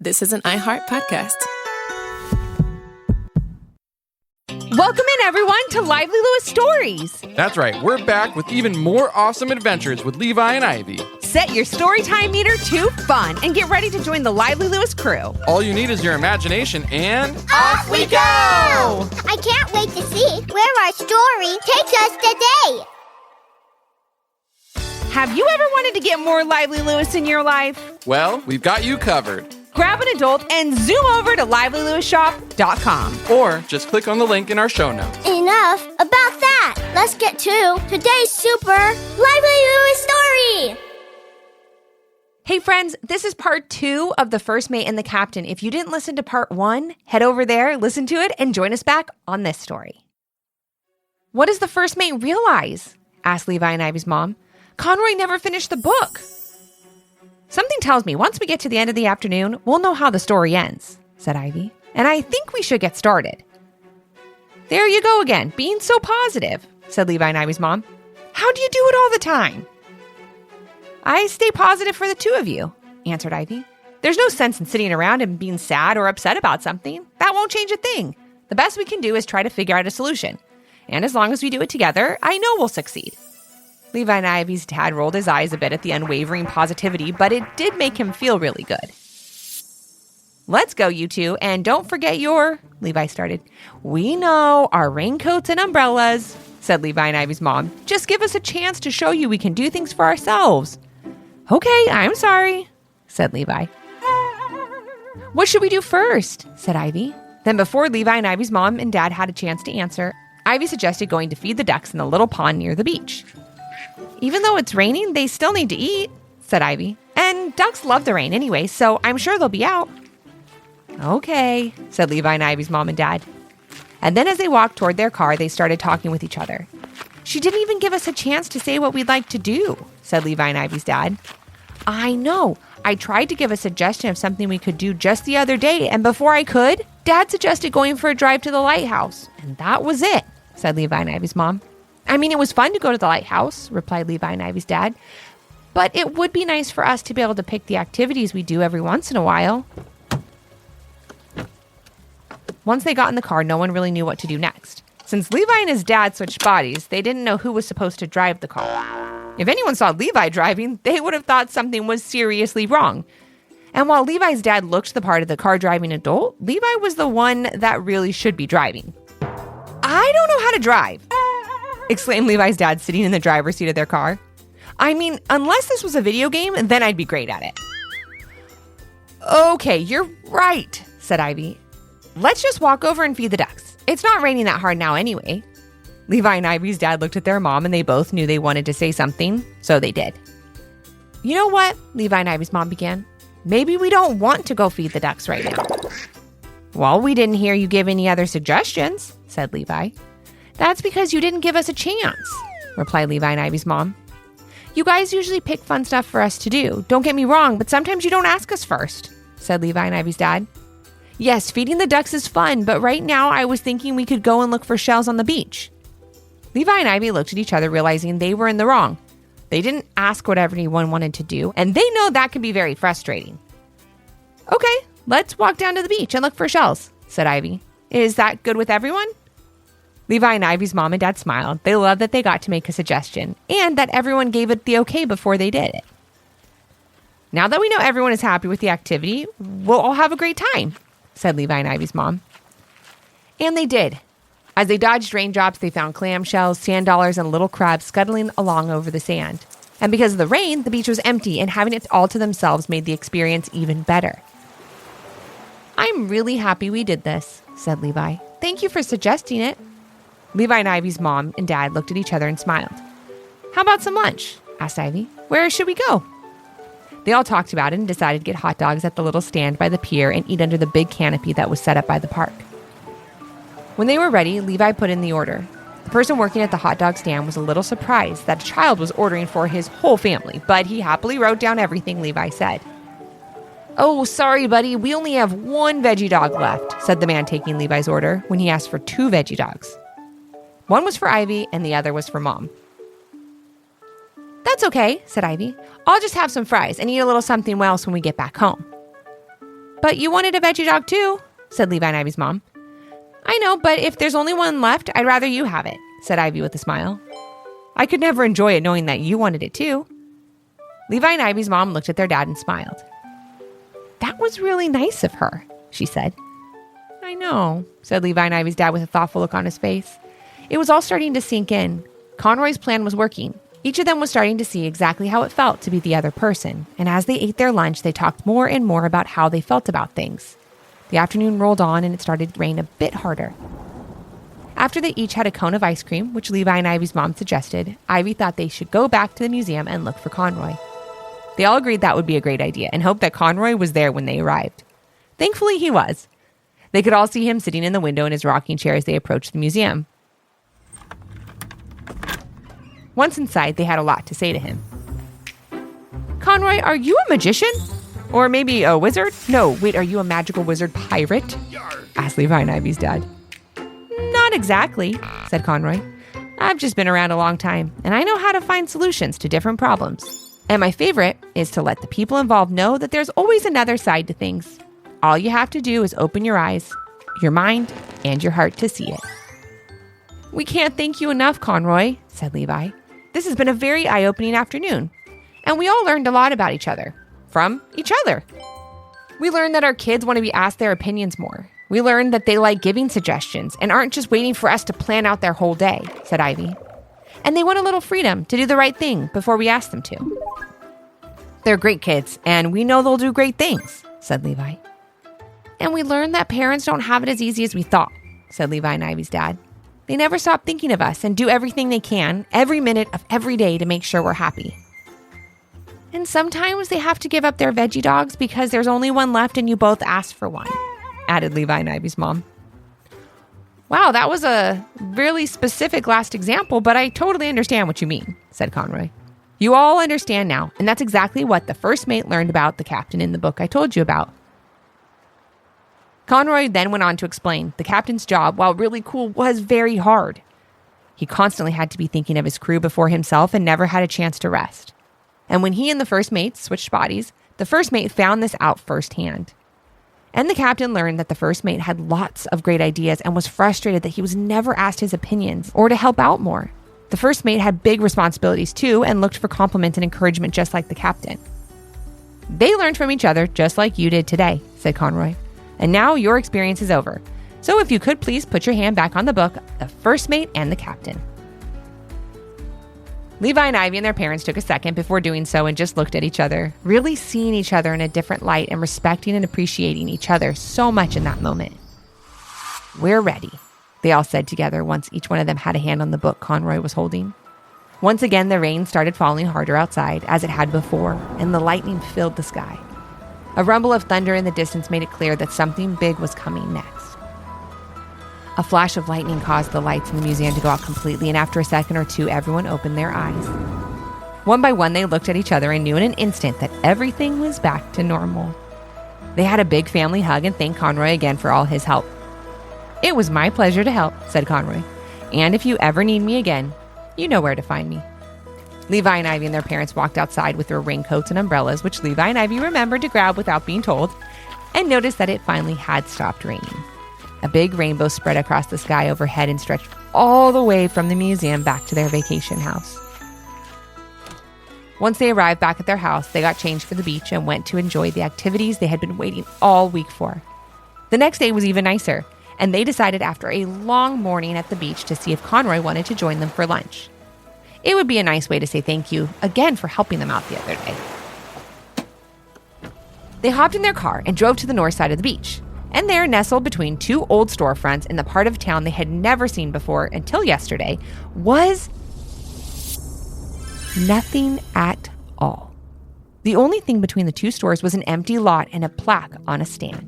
This is an iHeart podcast. Welcome in, everyone, to Lively Lewis Stories. That's right. We're back with even more awesome adventures with Levi and Ivy. Set your storytime meter to fun and get ready to join the Lively Lewis crew. All you need is your imagination and... Off we go! I can't wait to see where our story takes us today. Have you ever wanted to get more Lively Lewis in your life? Well, we've got you covered. Grab an adult and zoom over to livelylewishshop.com. Or just click on the link in our show notes. Enough about that. Let's get to today's super Lively Lewis story. Hey friends, this is part 2 of The First Mate and the Captain. If you didn't listen to part 1, head over there, listen to it, and join us back on this story. What does the first mate realize? Asked Levi and Ivy's mom. Conroy never finished the book. Something tells me once we get to the end of the afternoon, we'll know how the story ends, said Ivy. And I think we should get started. There you go again, being so positive, said Levi and Ivy's mom. How do you do it all the time? I stay positive for the two of you, answered Ivy. There's no sense in sitting around and being sad or upset about something. That won't change a thing. The best we can do is try to figure out a solution. And as long as we do it together, I know we'll succeed. Levi and Ivy's dad rolled his eyes a bit at the unwavering positivity, but it did make him feel really good. Let's go, you two, and don't forget your... Levi started. We know our raincoats and umbrellas, said Levi and Ivy's mom. Just give us a chance to show you we can do things for ourselves. Okay, I'm sorry, said Levi. What should we do first? Said Ivy. Then before Levi and Ivy's mom and dad had a chance to answer, Ivy suggested going to feed the ducks in the little pond near the beach. Even though it's raining, they still need to eat, said Ivy. And ducks love the rain anyway, so I'm sure they'll be out. Okay, said Levi and Ivy's mom and dad. And then as they walked toward their car, they started talking with each other. She didn't even give us a chance to say what we'd like to do, said Levi and Ivy's dad. I know. I tried to give a suggestion of something we could do just the other day, and before I could, Dad suggested going for a drive to the lighthouse. And that was it, said Levi and Ivy's mom. I mean, it was fun to go to the lighthouse, replied Levi and Ivy's dad. But it would be nice for us to be able to pick the activities we do every once in a while. Once they got in the car, no one really knew what to do next. Since Levi and his dad switched bodies, they didn't know who was supposed to drive the car. If anyone saw Levi driving, they would have thought something was seriously wrong. And while Levi's dad looked the part of the car-driving adult, Levi was the one that really should be driving. I don't know how to drive, exclaimed Levi's dad, sitting in the driver's seat of their car. I mean, unless this was a video game, then I'd be great at it. Okay, you're right, said Ivy. Let's just walk over and feed the ducks. It's not raining that hard now anyway. Levi and Ivy's dad looked at their mom and they both knew they wanted to say something, so they did. You know what? Levi and Ivy's mom began. Maybe we don't want to go feed the ducks right now. Well, we didn't hear you give any other suggestions, said Levi. That's because you didn't give us a chance, replied Levi and Ivy's mom. You guys usually pick fun stuff for us to do. Don't get me wrong, but sometimes you don't ask us first, said Levi and Ivy's dad. Yes, feeding the ducks is fun, but right now I was thinking we could go and look for shells on the beach. Levi and Ivy looked at each other, realizing they were in the wrong. They didn't ask what everyone wanted to do, and they know that can be very frustrating. Okay, let's walk down to the beach and look for shells, said Ivy. Is that good with everyone? Levi and Ivy's mom and dad smiled. They loved that they got to make a suggestion and that everyone gave it the okay before they did it. Now that we know everyone is happy with the activity, we'll all have a great time, said Levi and Ivy's mom. And they did. As they dodged raindrops, they found clamshells, sand dollars, and little crabs scuttling along over the sand. And because of the rain, the beach was empty, and having it all to themselves made the experience even better. I'm really happy we did this, said Levi. Thank you for suggesting it. Levi and Ivy's mom and dad looked at each other and smiled. How about some lunch? Asked Ivy. Where should we go? They all talked about it and decided to get hot dogs at the little stand by the pier and eat under the big canopy that was set up by the park. When they were ready, Levi put in the order. The person working at the hot dog stand was a little surprised that a child was ordering for his whole family, but he happily wrote down everything Levi said. Oh, sorry, buddy, we only have one veggie dog left, said the man taking Levi's order when he asked for 2 veggie dogs. One was for Ivy and the other was for Mom. That's okay, said Ivy. I'll just have some fries and eat a little something else when we get back home. But you wanted a veggie dog too, said Levi and Ivy's mom. I know, but if there's only one left, I'd rather you have it, said Ivy with a smile. I could never enjoy it knowing that you wanted it too. Levi and Ivy's mom looked at their dad and smiled. That was really nice of her, she said. I know, said Levi and Ivy's dad with a thoughtful look on his face. It was all starting to sink in. Conroy's plan was working. Each of them was starting to see exactly how it felt to be the other person, and as they ate their lunch, they talked more and more about how they felt about things. The afternoon rolled on and it started to rain a bit harder. After they each had a cone of ice cream, which Levi and Ivy's mom suggested, Ivy thought they should go back to the museum and look for Conroy. They all agreed that would be a great idea and hoped that Conroy was there when they arrived. Thankfully, he was. They could all see him sitting in the window in his rocking chair as they approached the museum. Once inside, they had a lot to say to him. Conroy, are you a magician? Or maybe a wizard? No, wait, are you a magical wizard pirate? Asked Levi and Ivy's dad. Not exactly, said Conroy. I've just been around a long time, and I know how to find solutions to different problems. And my favorite is to let the people involved know that there's always another side to things. All you have to do is open your eyes, your mind, and your heart to see it. We can't thank you enough, Conroy, said Levi. This has been a very eye-opening afternoon, and we all learned a lot about each other. From each other. We learned that our kids want to be asked their opinions more. We learned that they like giving suggestions and aren't just waiting for us to plan out their whole day, said Ivy. And they want a little freedom to do the right thing before we ask them to. They're great kids, and we know they'll do great things, said Levi. And we learned that parents don't have it as easy as we thought, said Levi and Ivy's dad. They never stop thinking of us and do everything they can, every minute of every day to make sure we're happy. And sometimes they have to give up their veggie dogs because there's only one left and you both asked for one, added Levi and Ivy's mom. Wow, that was a really specific last example, but I totally understand what you mean, said Conroy. You all understand now, and that's exactly what the first mate learned about the captain in the book I told you about. Conroy then went on to explain the captain's job, while really cool, was very hard. He constantly had to be thinking of his crew before himself and never had a chance to rest. And when he and the first mate switched bodies, the first mate found this out firsthand. And the captain learned that the first mate had lots of great ideas and was frustrated that he was never asked his opinions or to help out more. The first mate had big responsibilities too and looked for compliment and encouragement just like the captain. They learned from each other just like you did today, said Conroy. And now your experience is over. So if you could please put your hand back on the book, the first mate and the captain. Levi and Ivy and their parents took a second before doing so and just looked at each other, really seeing each other in a different light and respecting and appreciating each other so much in that moment. We're ready, they all said together once each one of them had a hand on the book Conroy was holding. Once again, the rain started falling harder outside, as it had before, and the lightning filled the sky. A rumble of thunder in the distance made it clear that something big was coming next. A flash of lightning caused the lights in the museum to go out completely, and after a second or two, everyone opened their eyes. One by one, they looked at each other and knew in an instant that everything was back to normal. They had a big family hug and thanked Conroy again for all his help. It was my pleasure to help, said Conroy. And if you ever need me again, you know where to find me. Levi and Ivy and their parents walked outside with their raincoats and umbrellas, which Levi and Ivy remembered to grab without being told, and noticed that it finally had stopped raining. A big rainbow spread across the sky overhead and stretched all the way from the museum back to their vacation house. Once they arrived back at their house, they got changed for the beach and went to enjoy the activities they had been waiting all week for. The next day was even nicer, and they decided after a long morning at the beach to see if Conroy wanted to join them for lunch. It would be a nice way to say thank you again for helping them out the other day. They hopped in their car and drove to the north side of the beach. And there, nestled between two old storefronts in the part of town they had never seen before until yesterday, was nothing at all. The only thing between the two stores was an empty lot and a plaque on a stand.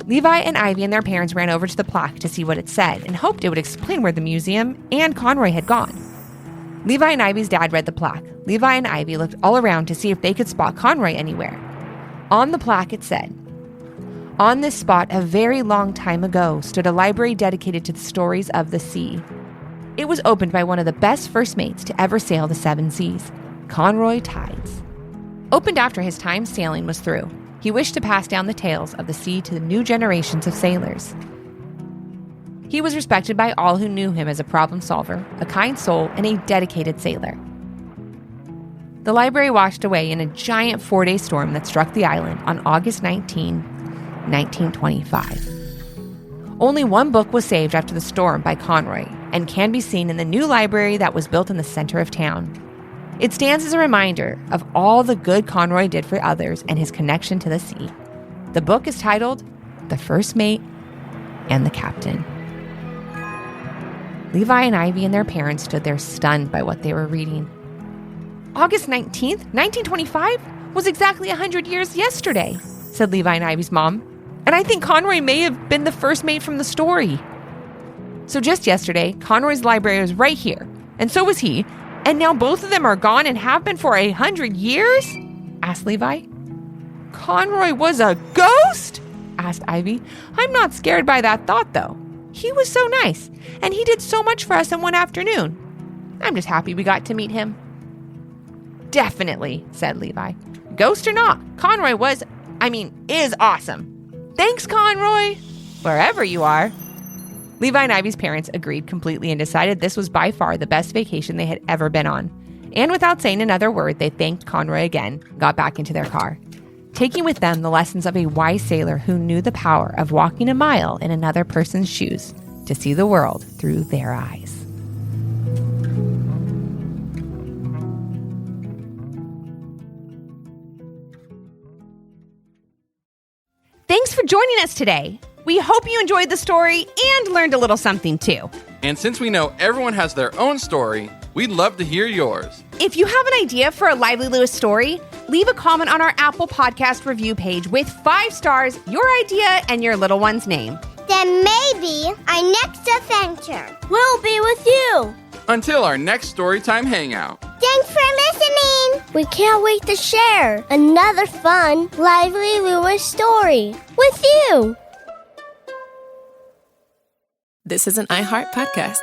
Levi and Ivy and their parents ran over to the plaque to see what it said and hoped it would explain where the museum and Conroy had gone. Levi and Ivy's dad read the plaque. Levi and Ivy looked all around to see if they could spot Conroy anywhere. On the plaque it said, "On this spot a very long time ago stood a library dedicated to the stories of the sea. It was opened by one of the best first mates to ever sail the seven seas, Conroy Tides. Opened after his time sailing was through. He wished to pass down the tales of the sea to the new generations of sailors. He was respected by all who knew him as a problem solver, a kind soul, and a dedicated sailor. The library washed away in a giant 4-day storm that struck the island on August 19, 1925. Only one book was saved after the storm by Conroy and can be seen in the new library that was built in the center of town. It stands as a reminder of all the good Conroy did for others and his connection to the sea. The book is titled The First Mate and the Captain. Levi and Ivy and their parents stood there stunned by what they were reading. August 19th, 1925 was exactly 100 years yesterday, said Levi and Ivy's mom. And I think Conroy may have been the first mate from the story. So just yesterday, Conroy's library was right here, and so was he. And now both of them are gone and have been for 100 years? Asked Levi. Conroy was a ghost? Asked Ivy. I'm not scared by that thought, though. He was so nice, and he did so much for us in one afternoon. I'm just happy we got to meet him. Definitely, said Levi. Ghost or not, Conroy is awesome. Thanks, Conroy, wherever you are. Levi and Ivy's parents agreed completely and decided this was by far the best vacation they had ever been on. And without saying another word, they thanked Conroy again, got back into their car, taking with them the lessons of a wise sailor who knew the power of walking a mile in another person's shoes to see the world through their eyes. Thanks for joining us today. We hope you enjoyed the story and learned a little something too. And since we know everyone has their own story, we'd love to hear yours. If you have an idea for a Lively Lewis story, leave a comment on our Apple Podcast review page with 5 stars, your idea, and your little one's name. Then maybe our next adventure will be with you. Until our next Storytime Hangout. Thanks for listening. We can't wait to share another fun, Lively Lewis story with you. This is an iHeart podcast.